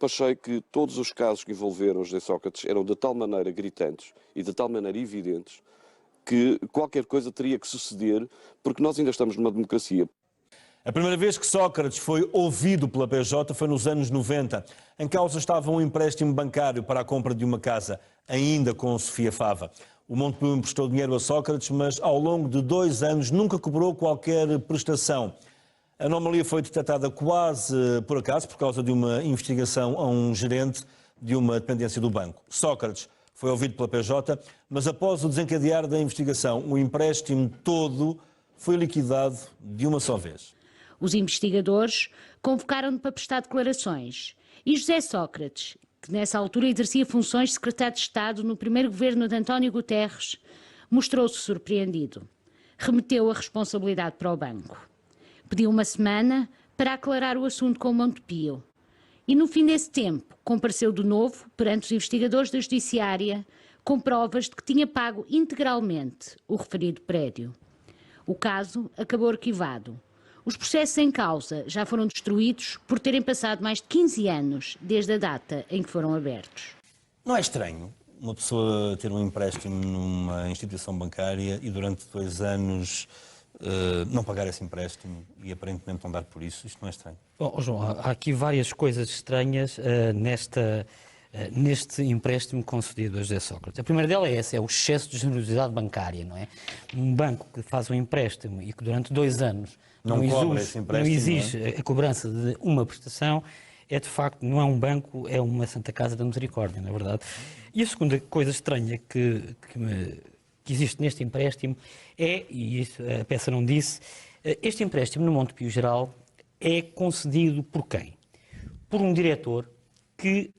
achei que todos os casos que envolveram José Sócrates eram de tal maneira gritantes e de tal maneira evidentes que qualquer coisa teria que suceder, porque nós ainda estamos numa democracia. A primeira vez que Sócrates foi ouvido pela PJ foi nos anos 90. Em causa estava um empréstimo bancário para a compra de uma casa, ainda com Sofia Fava. O Montepio emprestou dinheiro a Sócrates, mas ao longo de 2 anos nunca cobrou qualquer prestação. A anomalia foi detectada quase por acaso, por causa de uma investigação a um gerente de uma dependência do banco. Sócrates foi ouvido pela PJ, mas após o desencadear da investigação, o empréstimo todo foi liquidado de uma só vez. Os investigadores convocaram-no para prestar declarações e José Sócrates, que nessa altura exercia funções de secretário de Estado no primeiro governo de António Guterres, mostrou-se surpreendido. Remeteu a responsabilidade para o banco. Pediu uma semana para aclarar o assunto com o Montepio. E no fim desse tempo compareceu de novo perante os investigadores da Judiciária com provas de que tinha pago integralmente o referido prédio. O caso acabou arquivado. Os processos em causa já foram destruídos por terem passado mais de 15 anos desde a data em que foram abertos. Não é estranho uma pessoa ter um empréstimo numa instituição bancária e durante 2 anos não pagar esse empréstimo e aparentemente não dar por isso? Isto não é estranho? Bom, João, há aqui várias coisas estranhas neste empréstimo concedido a José Sócrates. A primeira dela é essa, é o excesso de generosidade bancária, não é? Um banco que faz um empréstimo e que durante 2 anos não exige a cobrança de uma prestação, de facto, não é um banco, é uma Santa Casa da Misericórdia, não é verdade? E a segunda coisa estranha que existe neste empréstimo e isso a peça não disse, este empréstimo no Montepio Geral é concedido por quem? Por um diretor que,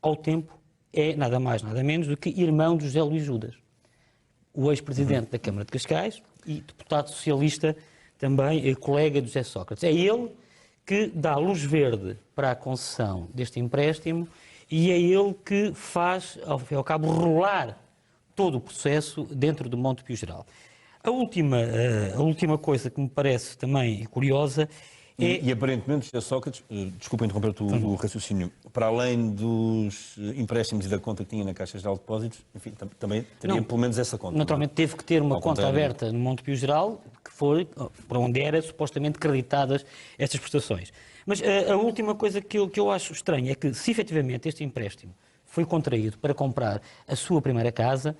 ao tempo, é nada mais, nada menos do que irmão de José Luís Judas, o ex-presidente da Câmara de Cascais e deputado socialista também, colega de José Sócrates. É ele que dá luz verde para a concessão deste empréstimo e é ele que faz, ao fim e ao cabo, rolar todo o processo dentro do Montepio Geral. A última coisa que me parece também curiosa é... E aparentemente, José Sócrates, desculpa interromper o raciocínio, para além dos empréstimos e da conta que tinha na Caixa Geral de Depósitos, enfim, também teria pelo menos essa conta. Naturalmente teve que ter uma conta aberta no Montepio Geral, que foi para onde era supostamente creditadas estas prestações. Mas a última coisa que eu acho estranha é que, se efetivamente este empréstimo foi contraído para comprar a sua primeira casa,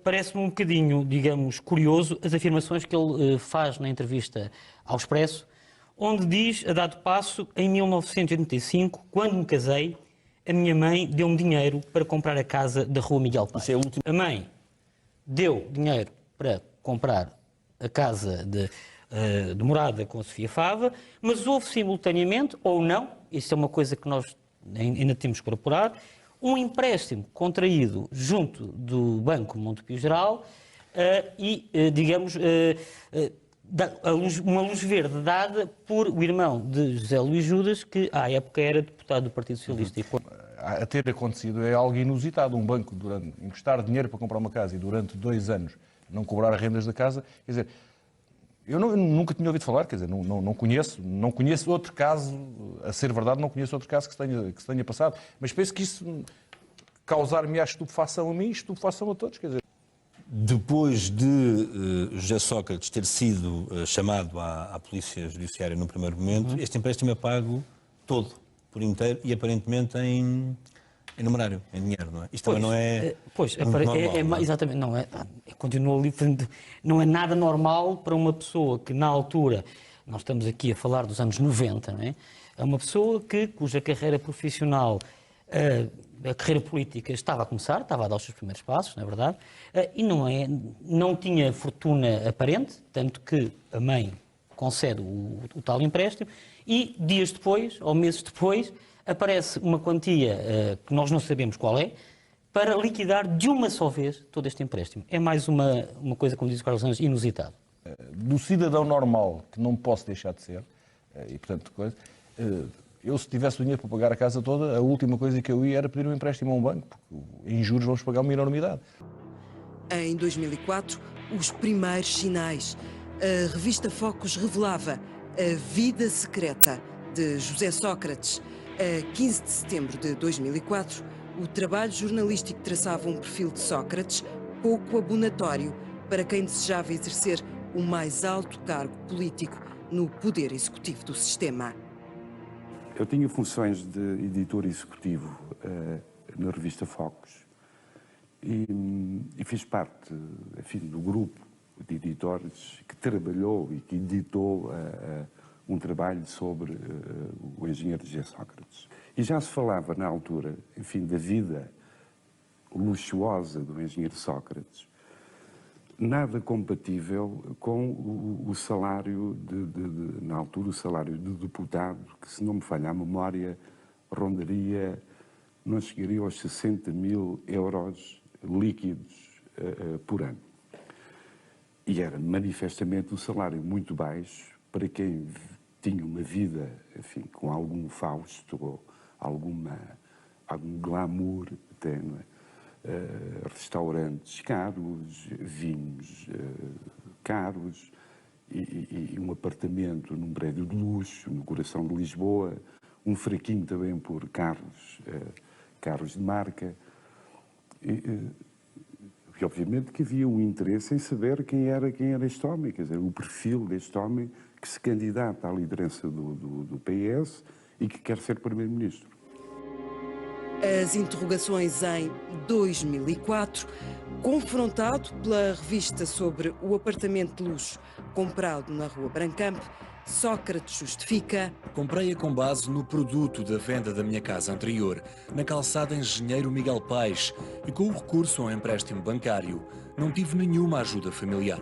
parece-me um bocadinho, digamos, curioso as afirmações que ele faz na entrevista ao Expresso, onde diz, a dado passo, em 1985, quando me casei, a minha mãe deu-me dinheiro para comprar a casa da Rua Miguel Paz. A mãe deu dinheiro para comprar a casa de morada com a Sofia Fava, mas houve simultaneamente, ou não, isso é uma coisa que nós ainda temos que apurar, um empréstimo contraído junto do Banco Montepio Geral uma luz verde dada por o irmão de José Luís Judas, que à época era deputado do Partido Socialista. A ter acontecido é algo inusitado. Um banco emprestar dinheiro para comprar uma casa e durante 2 anos não cobrar rendas da casa, quer dizer, eu nunca tinha ouvido falar, quer dizer, não conheço outro caso, a ser verdade, não conheço outro caso que se tenha passado, mas penso que isso causar-me a estupefação a mim, estupefação a todos, quer dizer. Depois de José Sócrates ter sido chamado à Polícia Judiciária no primeiro momento, este empréstimo é pago todo, por inteiro, e aparentemente em numerário, em dinheiro, não é? Isto também não é normal, exatamente, não é. Continua ali, não é nada normal para uma pessoa que, na altura, nós estamos aqui a falar dos anos 90, não é? É uma pessoa cuja carreira profissional, a carreira política estava a começar, estava a dar os seus primeiros passos, não é verdade? E não tinha fortuna aparente, tanto que a mãe concede o tal empréstimo e dias depois, ou meses depois, aparece uma quantia que nós não sabemos qual é, para liquidar de uma só vez todo este empréstimo. É mais uma coisa, como diz o Carlos Santos, inusitada. Do cidadão normal, que não posso deixar de ser, e portanto, eu se tivesse o dinheiro para pagar a casa toda, a última coisa que eu ia era pedir um empréstimo a um banco, porque em juros vamos pagar uma enormidade. Em 2004, os primeiros sinais. A revista Focus revelava a vida secreta de José Sócrates. A 15 de setembro de 2004, o trabalho jornalístico traçava um perfil de Sócrates pouco abonatório para quem desejava exercer o mais alto cargo político no poder executivo do sistema. Eu tinha funções de editor executivo na revista Focus e fiz parte, enfim, do grupo de editores que trabalhou e que editou um trabalho sobre o engenheiro José Sócrates. E já se falava na altura, enfim, da vida luxuosa do engenheiro Sócrates, nada compatível com o salário na altura, o salário de deputado, que, se não me falha a memória, rondaria, não chegaria aos 60 mil euros líquidos por ano. E era manifestamente um salário muito baixo para quem tinha uma vida, enfim, com algum fausto, ou algum glamour, até, não é? Restaurantes caros, vinhos caros e um apartamento num prédio de luxo no coração de Lisboa, um fraquinho também por carros de marca. E obviamente que havia um interesse em saber quem era este homem, quer dizer, o perfil deste homem que se candidata à liderança do PS e que quer ser primeiro-ministro. As interrogações em 2004, confrontado pela revista sobre o apartamento de luxo comprado na Rua Brancamp, Sócrates justifica: comprei-a com base no produto da venda da minha casa anterior, na calçada Engenheiro Miguel Paes, e com o recurso a um empréstimo bancário. Não tive nenhuma ajuda familiar.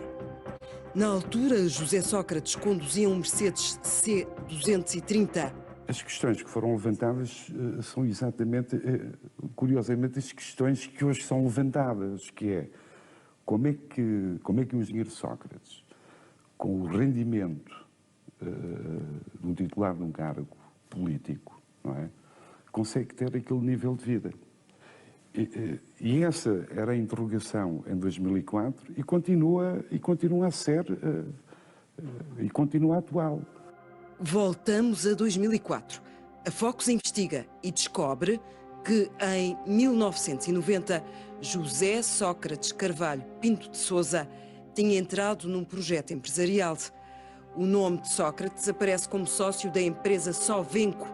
Na altura, José Sócrates conduzia um Mercedes C230. As questões que foram levantadas são exatamente, curiosamente, as questões que hoje são levantadas, que é como é que o engenheiro Sócrates, com o rendimento de um titular de um cargo político, não é, consegue ter aquele nível de vida. E essa era a interrogação em 2004 e continua a ser e continua atual. Voltamos a 2004. A Focus investiga e descobre que, em 1990, José Sócrates Carvalho Pinto de Sousa tinha entrado num projeto empresarial. O nome de Sócrates aparece como sócio da empresa Sovenco,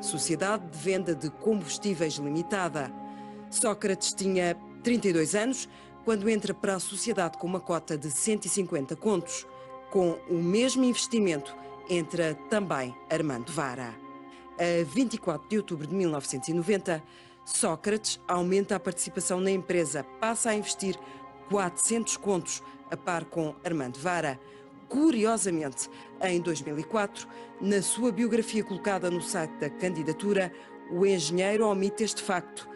Sociedade de Venda de Combustíveis Limitada. Sócrates tinha 32 anos quando entra para a sociedade com uma cota de 150 contos. Com o mesmo investimento, entra também Armando Vara. A 24 de outubro de 1990, Sócrates aumenta a participação na empresa, passa a investir 400 contos, a par com Armando Vara. Curiosamente, em 2004, na sua biografia colocada no site da candidatura, o engenheiro omite este facto.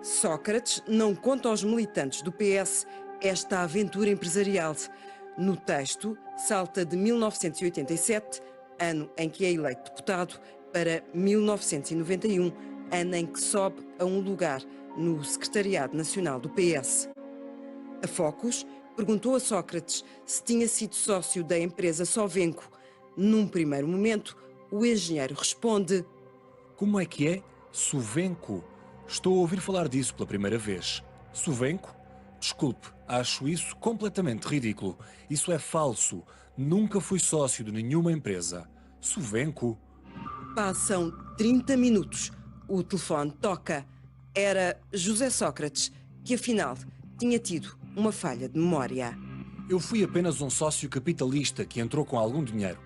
Sócrates não conta aos militantes do PS esta aventura empresarial. No texto, salta de 1987, ano em que é eleito deputado, para 1991, ano em que sobe a um lugar no Secretariado Nacional do PS. A Focus perguntou a Sócrates se tinha sido sócio da empresa Sovenco. Num primeiro momento, o engenheiro responde: como é que é? Sovenco? Estou a ouvir falar disso pela primeira vez. Sovenco? Desculpe, acho isso completamente ridículo. Isso é falso. Nunca fui sócio de nenhuma empresa. Sovenco? Passam 30 minutos. O telefone toca. Era José Sócrates, que afinal tinha tido uma falha de memória. Eu fui apenas um sócio capitalista que entrou com algum dinheiro.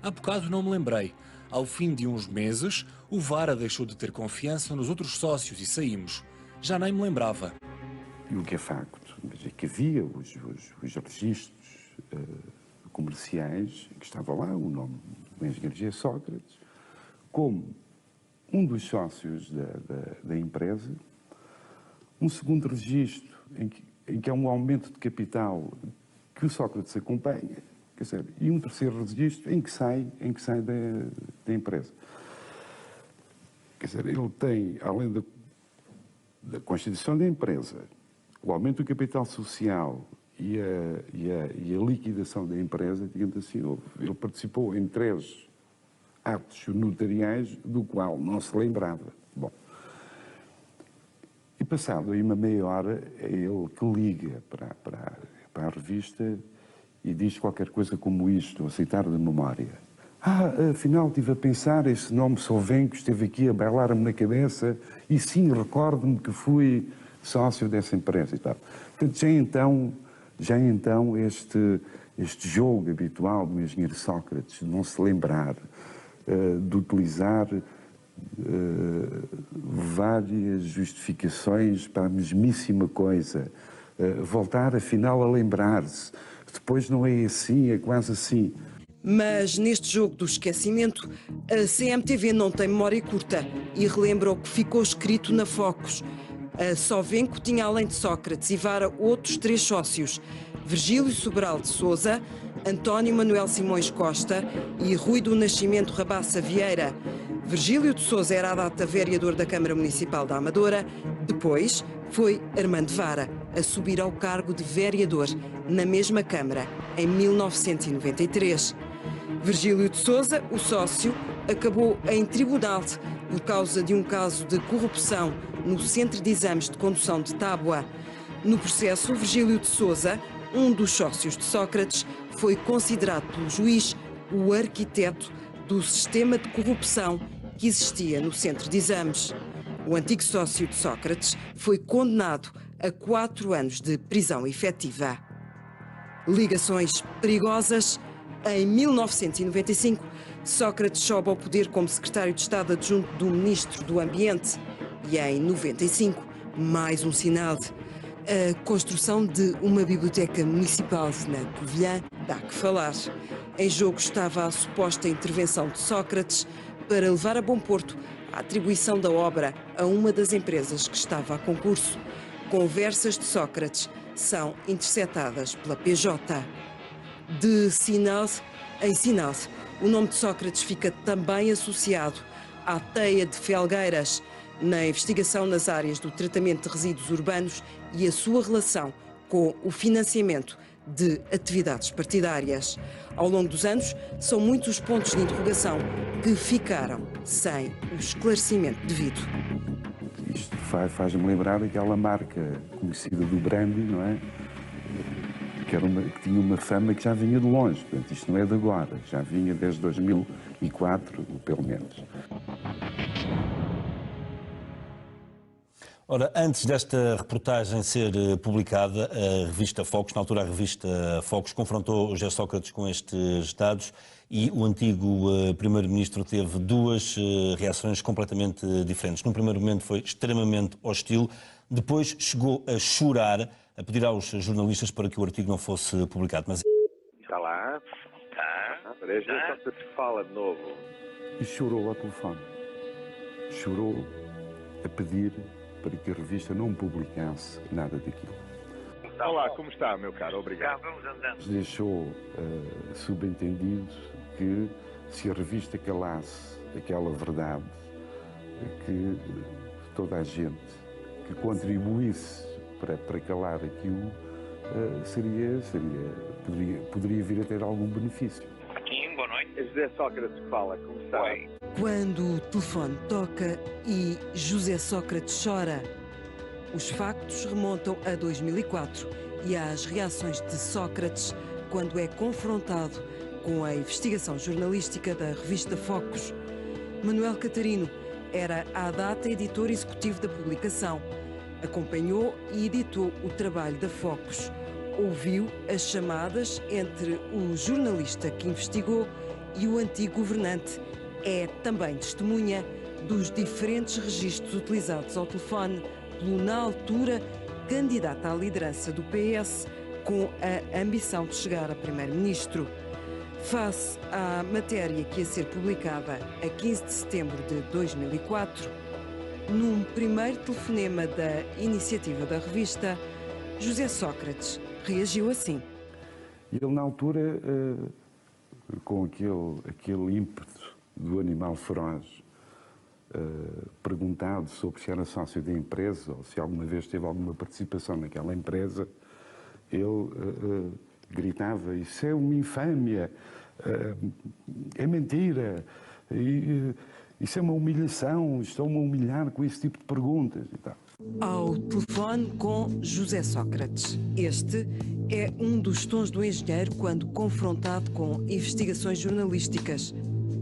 Há bocado não me lembrei. Ao fim de uns meses, o Vara deixou de ter confiança nos outros sócios e saímos. Já nem me lembrava. E o que é facto é que havia os registros comerciais, que estava lá o nome do engenheiro José Sócrates, como um dos sócios da empresa, um segundo registro em que há um aumento de capital que o Sócrates acompanha, quer dizer, e um terceiro registro em que sai da empresa. Quer dizer, ele tem, além da constituição da empresa, o aumento do capital social e a liquidação da empresa, digamos assim, ele participou em três atos notariais do qual não se lembrava. Bom, e passado aí uma meia hora, é ele que liga para a revista e diz qualquer coisa como isto, a citar de memória. Afinal estive a pensar, esse nome Sovenco esteve aqui a bailar-me na cabeça e sim, recordo-me que fui sócio dessa empresa e tal. Portanto, já então este jogo habitual do engenheiro Sócrates, de não se lembrar, de utilizar várias justificações para a mesmíssima coisa, voltar afinal a lembrar-se, depois não é assim, é quase assim. Mas neste jogo do esquecimento, a CMTV não tem memória curta e relembra o que ficou escrito na Focus. A Sovenco tinha, além de Sócrates e Vara, outros 3 sócios: Virgílio Sobral de Sousa, António Manuel Simões Costa e Rui do Nascimento Rabassa Vieira. Virgílio de Sousa era à data vereador da Câmara Municipal da Amadora, depois foi Armando Vara a subir ao cargo de vereador na mesma Câmara em 1993. Virgílio de Sousa, o sócio, acabou em tribunal por causa de um caso de corrupção no Centro de Exames de Condução de Tábua. No processo, Virgílio de Sousa, um dos sócios de Sócrates, foi considerado pelo juiz o arquiteto do sistema de corrupção que existia no Centro de Exames. O antigo sócio de Sócrates foi condenado a 4 anos de prisão efetiva. Ligações perigosas. Em 1995, Sócrates sobe ao poder como secretário de Estado adjunto do Ministro do Ambiente. E em 95, mais um sinal. A construção de uma biblioteca municipal na Covilhã dá que falar. Em jogo estava a suposta intervenção de Sócrates para levar a bom porto a atribuição da obra a uma das empresas que estava a concurso. Conversas de Sócrates são interceptadas pela PJ. De sinal em sinal, o nome de Sócrates fica também associado à teia de Felgueiras, na investigação nas áreas do tratamento de resíduos urbanos e a sua relação com o financiamento de atividades partidárias. Ao longo dos anos, são muitos os pontos de interrogação que ficaram sem o esclarecimento devido. Isto faz-me lembrar aquela marca conhecida do brandy, não é? Que tinha uma fama que já vinha de longe. Portanto, isto não é de agora, já vinha desde 2004, pelo menos. Ora, antes desta reportagem ser publicada, a revista Focus, na altura a revista Focus, confrontou José Sócrates com estes dados e o antigo primeiro-ministro teve 2 reações completamente diferentes. Num primeiro momento foi extremamente hostil, depois chegou a chorar, a pedir aos jornalistas para que o artigo não fosse publicado. Mas... Está lá? Está. Para já só se fala de novo. E chorou ao telefone. Chorou a pedir para que a revista não publicasse nada daquilo. Olá, como está, meu caro? Obrigado. Vamos andando. Deixou subentendido que se a revista calasse aquela verdade, que toda a gente que contribuísse para calar aquilo poderia vir a ter algum benefício. Sim, boa noite. É José Sócrates que fala, como está? Oi. Quando o telefone toca e José Sócrates chora, os factos remontam a 2004 e às reações de Sócrates quando é confrontado com a investigação jornalística da revista Focus. Manuel Catarino era à data editor executivo da publicação. Acompanhou e editou o trabalho da Focus. Ouviu as chamadas entre o jornalista que investigou e o antigo governante. É também testemunha dos diferentes registros utilizados ao telefone pelo, na altura, candidato à liderança do PS, com a ambição de chegar a primeiro-ministro. Face à matéria que ia ser publicada a 15 de setembro de 2004, num primeiro telefonema da iniciativa da revista, José Sócrates reagiu assim. Ele, na altura, com aquele ímpeto do animal feroz, perguntado sobre se era sócio da empresa ou se alguma vez teve alguma participação naquela empresa, ele gritava: isso é uma infâmia, é mentira, Isso é uma humilhação, estão-me a humilhar com esse tipo de perguntas e tal. Ao telefone com José Sócrates. Este é um dos tons do engenheiro quando confrontado com investigações jornalísticas.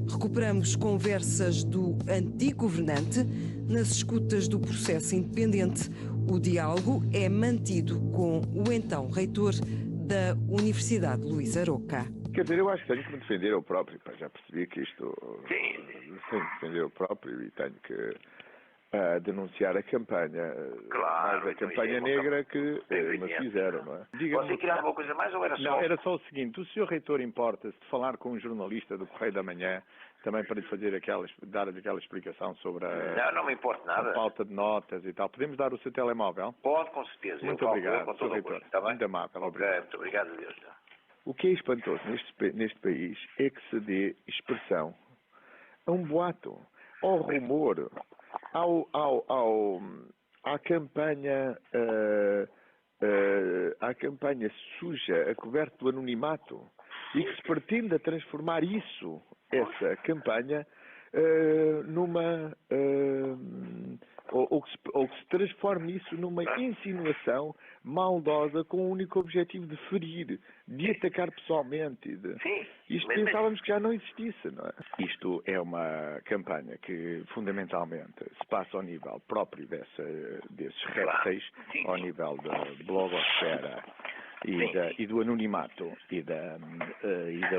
Recuperamos conversas do antigo governante nas escutas do processo independente. O diálogo é mantido com o então reitor da Universidade Luís Aroca. Quer dizer, eu acho que tenho que me defender eu próprio. Já percebi que isto... Tenho que defender eu próprio e tenho que denunciar a campanha. Claro. Mais a campanha negra que me fizeram, não é? Você queria alguma coisa mais ou era só... Não, era só o seguinte. O Sr. Reitor importa-se de falar com um jornalista do Correio da Manhã também para lhe fazer dar aquela explicação sobre Não me importa nada. A falta de notas e tal. Podemos dar o seu telemóvel? Pode, com certeza. Muito obrigado, Sr. Reitor. Está bem? Muito amável. Obrigado. Muito obrigado a Deus. O que é espantoso neste país é que se dê expressão a um boato, ao rumor, à campanha suja, a coberto do anonimato, e que se pretenda transformar essa campanha numa... ou que se transforme isso numa insinuação maldosa com o único objetivo de ferir, de atacar pessoalmente. Isto pensávamos que já não existisse, não é? Isto é uma campanha que fundamentalmente se passa ao nível próprio desses répteis, ao nível da blogosfera e do anonimato e da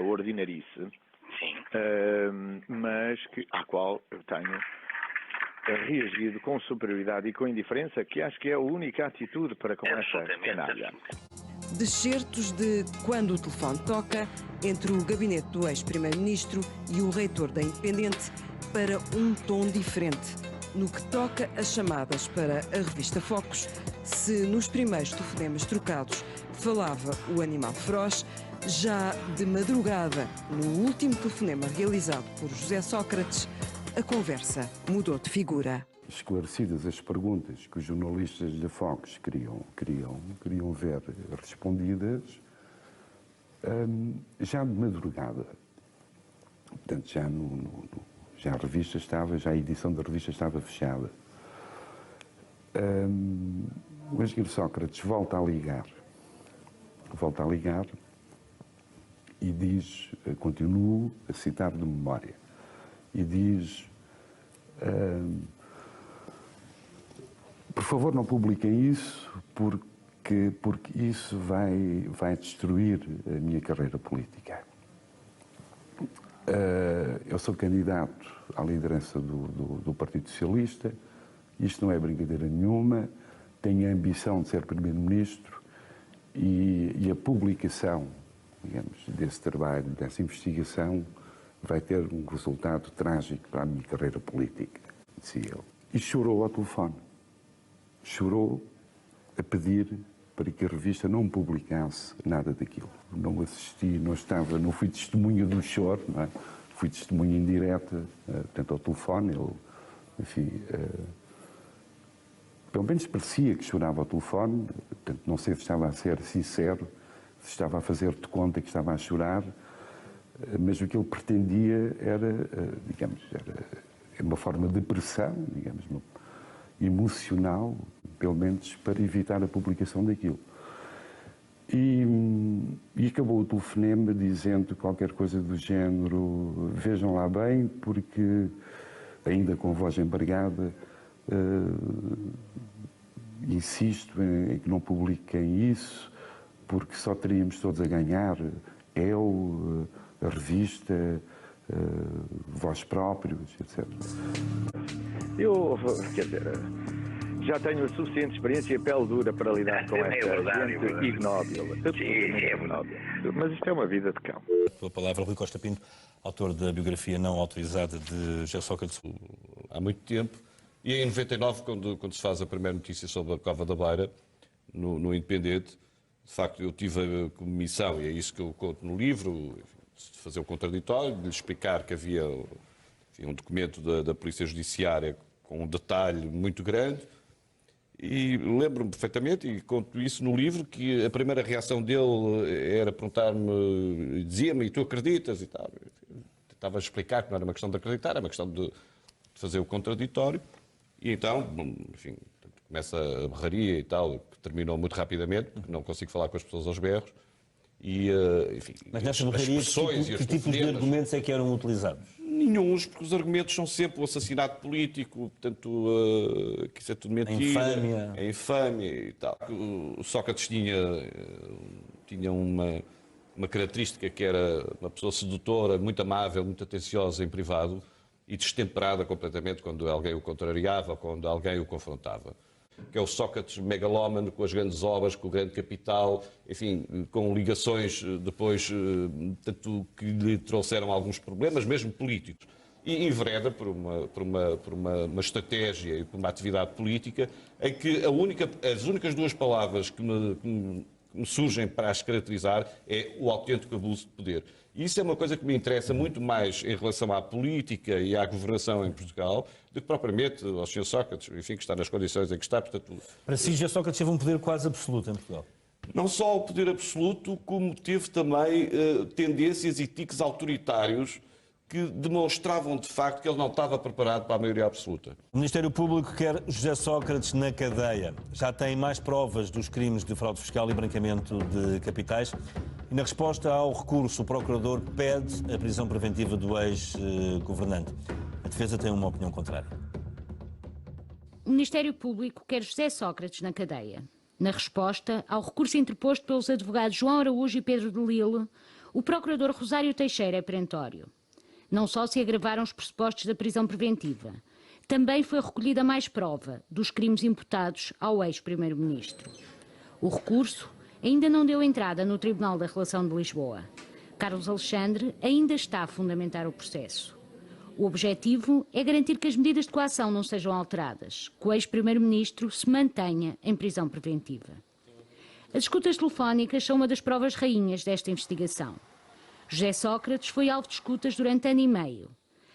ordinarice, mas à qual eu tenho reagido com superioridade e com indiferença, que acho que é a única atitude para com esta canalha. Descertos de Quando o Telefone Toca, entre o gabinete do ex-primeiro-ministro e o reitor da Independente, para um tom diferente. No que toca a chamadas para a revista Focos, se nos primeiros telefonemas trocados falava o animal feroz, já de madrugada, no último telefonema realizado por José Sócrates, a conversa mudou de figura. Esclarecidas as perguntas que os jornalistas da Focos queriam ver respondidas, já de madrugada, portanto já a revista já a edição da revista estava fechada. O engenheiro Sócrates volta a ligar e diz, continuo a citar de memória, e diz: por favor, não publiquem isso, porque isso vai destruir a minha carreira política. Eu sou candidato à liderança do Partido Socialista, isto não é brincadeira nenhuma, tenho a ambição de ser Primeiro-Ministro e a publicação, digamos, desse trabalho, dessa investigação, vai ter um resultado trágico para a minha carreira política, dizia ele. E chorou ao telefone. Chorou a pedir para que a revista não publicasse nada daquilo. Não assisti, não fui testemunha do choro, não é? Fui testemunha indireta, portanto, ao telefone. Ele, enfim, pelo menos parecia que chorava ao telefone, portanto, não sei se estava a ser sincero, se estava a fazer de conta que estava a chorar, mas o que ele pretendia era, digamos, uma forma de pressão, digamos, emocional, pelo menos para evitar a publicação daquilo. E acabou o telefonema dizendo qualquer coisa do género: vejam lá bem, porque, ainda com voz embargada, insisto em que não publiquem isso, porque só teríamos todos a ganhar, eu, a revista, vós próprios, etc. Quer dizer, já tenho a suficiente experiência e pele dura para lidar com esta gente ignóbil. Mas isto é uma vida de cão. Pela palavra, Rui Costa Pinto, autor da biografia não autorizada de José Sócrates. Há muito tempo, e em 99, quando se faz a primeira notícia sobre a Cova da Beira, no Independente, de facto eu tive como missão, e é isso que eu conto no livro, de fazer o contraditório, de lhe explicar que havia um documento da Polícia Judiciária com um detalhe muito grande, e lembro-me perfeitamente, e conto isso no livro, que a primeira reação dele era perguntar-me, dizia-me: e tu acreditas? E tal. estava a explicar que não era uma questão de acreditar, era uma questão de fazer o contraditório. E então, enfim, começa a berraria e tal, que terminou muito rapidamente, porque não consigo falar com as pessoas aos berros. E, enfim, mas nessa berraria, que tipos de argumentos é que eram utilizados? Nenhuns, porque os argumentos são sempre o assassinato político, portanto, que isso é tudo mentira. A infâmia e tal. O Sócrates tinha uma característica que era uma pessoa sedutora, muito amável, muito atenciosa em privado e destemperada completamente quando alguém o contrariava ou quando alguém o confrontava. Que é o Sócrates megalómano, com as grandes obras, com o grande capital, enfim, com ligações depois, tanto que lhe trouxeram alguns problemas, mesmo políticos. E envereda por uma estratégia e por uma atividade política em que as únicas duas palavras que me surgem para as caracterizar é o autêntico abuso de poder. E isso é uma coisa que me interessa muito mais em relação à política e à governação em Portugal do que propriamente ao Sr. Sócrates, enfim, que está nas condições em que está. Portanto, para si, José Sócrates teve um poder quase absoluto em Portugal. Não só o poder absoluto, como teve também tendências e tiques autoritários que demonstravam de facto que ele não estava preparado para a maioria absoluta. O Ministério Público quer José Sócrates na cadeia. Já tem mais provas dos crimes de fraude fiscal e branqueamento de capitais. E na resposta ao recurso, o Procurador pede a prisão preventiva do ex-governante. A defesa tem uma opinião contrária. O Ministério Público quer José Sócrates na cadeia. Na resposta ao recurso interposto pelos advogados João Araújo e Pedro de Lille, o Procurador Rosário Teixeira é perentório. Não só se agravaram os pressupostos da prisão preventiva, também foi recolhida mais prova dos crimes imputados ao ex-primeiro-ministro. O recurso ainda não deu entrada no Tribunal da Relação de Lisboa. Carlos Alexandre ainda está a fundamentar o processo. O objetivo é garantir que as medidas de coação não sejam alteradas, que o ex-primeiro-ministro se mantenha em prisão preventiva. As escutas telefónicas são uma das provas rainhas desta investigação. José Sócrates foi alvo de escutas durante ano e meio.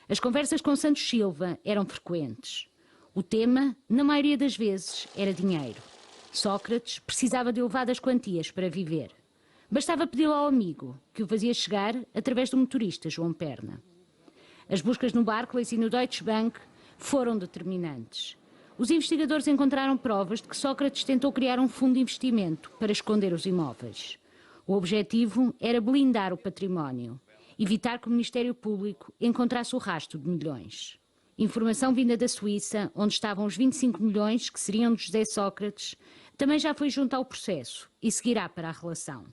As conversas com Santos Silva eram frequentes. O tema, na maioria das vezes, era dinheiro. Sócrates precisava de elevadas quantias para viver. Bastava pedi-lo ao amigo, que o fazia chegar através do motorista João Perna. As buscas no Barclays e no Deutsche Bank foram determinantes. Os investigadores encontraram provas de que Sócrates tentou criar um fundo de investimento para esconder os imóveis. O objetivo era blindar o património, evitar que o Ministério Público encontrasse o rastro de milhões. Informação vinda da Suíça, onde estavam os 25 milhões que seriam de José Sócrates, também já foi junto ao processo e seguirá para a relação.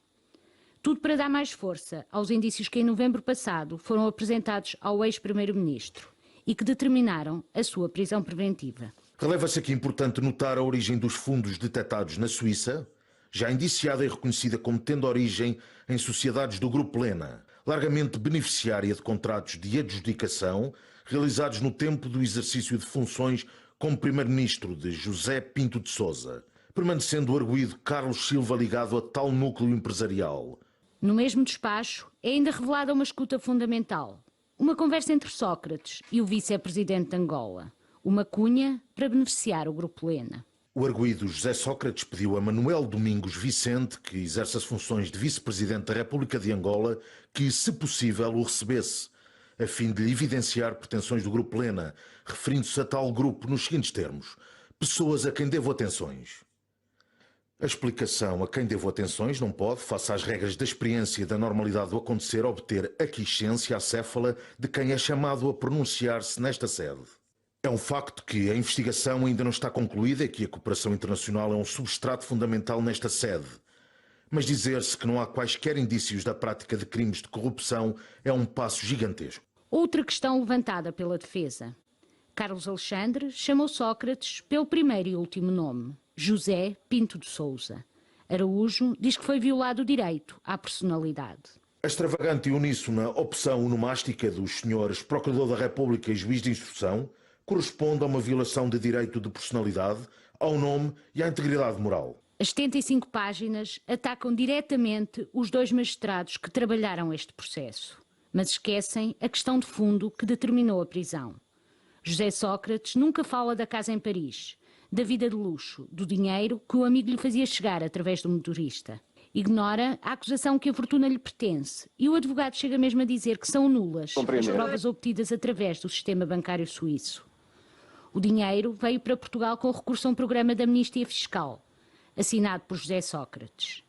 Tudo para dar mais força aos indícios que em novembro passado foram apresentados ao ex-primeiro-ministro e que determinaram a sua prisão preventiva. Releva-se aqui importante notar a origem dos fundos detectados na Suíça, já indiciada e reconhecida como tendo origem em sociedades do Grupo Lena, largamente beneficiária de contratos de adjudicação realizados no tempo do exercício de funções como primeiro-ministro de José Pinto de Sousa, permanecendo o arguido Carlos Silva ligado a tal núcleo empresarial. No mesmo despacho, é ainda revelada uma escuta fundamental, uma conversa entre Sócrates e o vice-presidente de Angola, uma cunha para beneficiar o Grupo Lena. O arguido José Sócrates pediu a Manuel Domingos Vicente, que exerce as funções de vice-presidente da República de Angola, que, se possível, o recebesse, a fim de lhe evidenciar pretensões do Grupo Lena, referindo-se a tal grupo nos seguintes termos: pessoas a quem devo atenções. A explicação a quem devo atenções não pode, face às regras da experiência e da normalidade do acontecer, obter a quiescência acéfala de quem é chamado a pronunciar-se nesta sede. É um facto que a investigação ainda não está concluída e que a cooperação internacional é um substrato fundamental nesta sede. Mas dizer-se que não há quaisquer indícios da prática de crimes de corrupção é um passo gigantesco. Outra questão levantada pela defesa. Carlos Alexandre chamou Sócrates pelo primeiro e último nome, José Pinto de Sousa. Araújo diz que foi violado o direito à personalidade. A extravagante e uníssona opção onomástica dos senhores Procurador da República e Juiz de Instrução corresponde a uma violação de direito de personalidade, ao nome e à integridade moral. As 75 páginas atacam diretamente os dois magistrados que trabalharam este processo, mas esquecem a questão de fundo que determinou a prisão. José Sócrates nunca fala da casa em Paris, da vida de luxo, do dinheiro que o amigo lhe fazia chegar através do motorista. Ignora a acusação que a fortuna lhe pertence e o advogado chega mesmo a dizer que são nulas as provas obtidas através do sistema bancário suíço. O dinheiro veio para Portugal com recurso a um programa de amnistia fiscal, assinado por José Sócrates.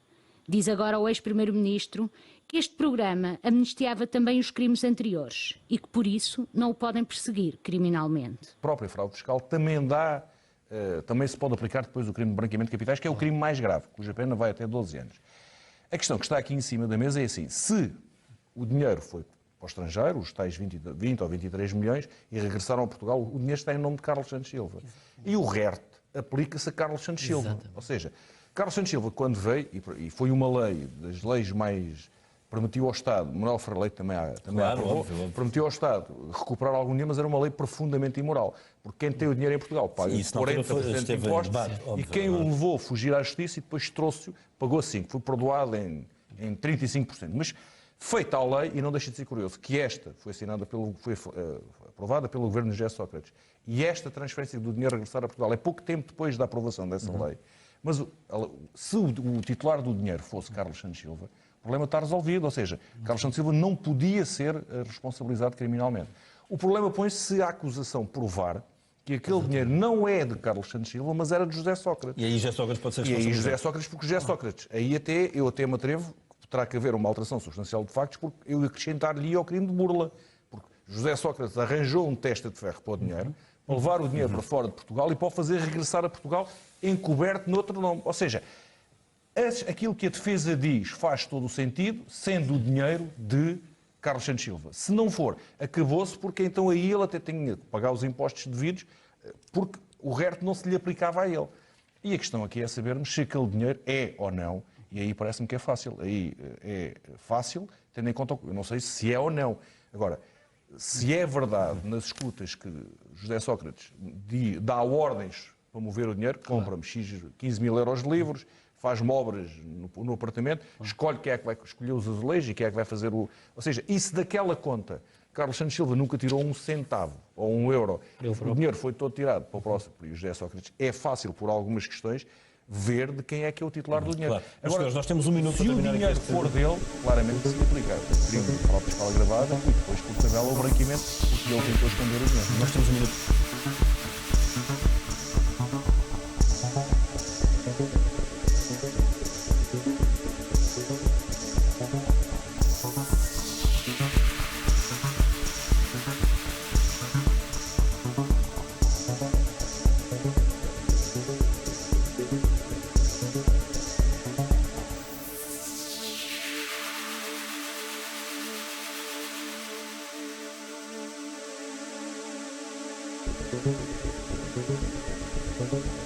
Diz agora o ex-primeiro-ministro que este programa amnistiava também os crimes anteriores e que, por isso, não o podem perseguir criminalmente. A própria fraude fiscal também se pode aplicar depois o crime de branqueamento de capitais, que é o crime mais grave, cuja pena vai até 12 anos. A questão que está aqui em cima da mesa é assim: se o dinheiro foi para o estrangeiro, os tais 20 ou 23 milhões, e regressaram a Portugal, o dinheiro está em nome de Carlos Santos Silva. E o RERT aplica-se a Carlos Santos Silva. Exatamente. Ou seja, Carlos Santos Silva, quando veio, e foi uma lei, das leis mais... permitiu ao Estado, Manuel Ferreira Leite também aprovou, óbvio. Permitiu ao Estado recuperar algum dinheiro, mas era uma lei profundamente imoral. Porque quem tem o dinheiro em Portugal paga 40% de impostos, e quem o levou a fugir à justiça e depois trouxe-o, pagou 5%. Foi perdoado em 35%. Mas feita a lei, e não deixa de ser curioso, que esta foi aprovada pelo governo de José Sócrates, e esta transferência do dinheiro a regressar a Portugal é pouco tempo depois da aprovação dessa lei. Mas se o titular do dinheiro fosse Carlos Santos Silva, o problema está resolvido, ou seja, Carlos Santos Silva não podia ser responsabilizado criminalmente. O problema põe-se se a acusação provar que aquele dinheiro não é de Carlos Santos Silva, mas era de José Sócrates. E aí José Sócrates pode ser responsabilizado. E aí José Sócrates, porque José Sócrates, aí eu até me atrevo, terá que haver uma alteração substancial de factos, porque eu acrescentar-lhe ao crime de burla. Porque José Sócrates arranjou um testa de ferro para o dinheiro, para levar o dinheiro para fora de Portugal e para o fazer regressar a Portugal encoberto noutro nome. Ou seja, aquilo que a defesa diz faz todo o sentido, sendo o dinheiro de Carlos Santos Silva. Se não for, acabou-se, porque então aí ele até tinha que pagar os impostos devidos, porque o RERT não se lhe aplicava a ele. E a questão aqui é sabermos se aquele dinheiro é ou não, e aí parece-me que é fácil. Aí é fácil, tendo em conta, eu não sei se é ou não. Agora, se é verdade nas escutas que José Sócrates dá ordens para mover o dinheiro, compra-me 15 mil euros de livros, faz-me obras no apartamento, escolhe quem é que vai escolher os azulejos e quem é que vai fazer o... Ou seja, e se daquela conta Carlos Santos Silva nunca tirou um centavo ou um euro, o dinheiro foi todo tirado para o próximo, por José Sócrates, é fácil, por algumas questões, ver de quem é que é o titular do dinheiro. Claro. Agora, senhores, nós temos um minuto se para o terminar dinheiro aqui for dele, claramente se lhe aplicar o crime de fraude fiscal agravada e depois por tabela o branqueamento, porque ele tentou esconder o dinheiro. Nós temos um minuto. Thank you.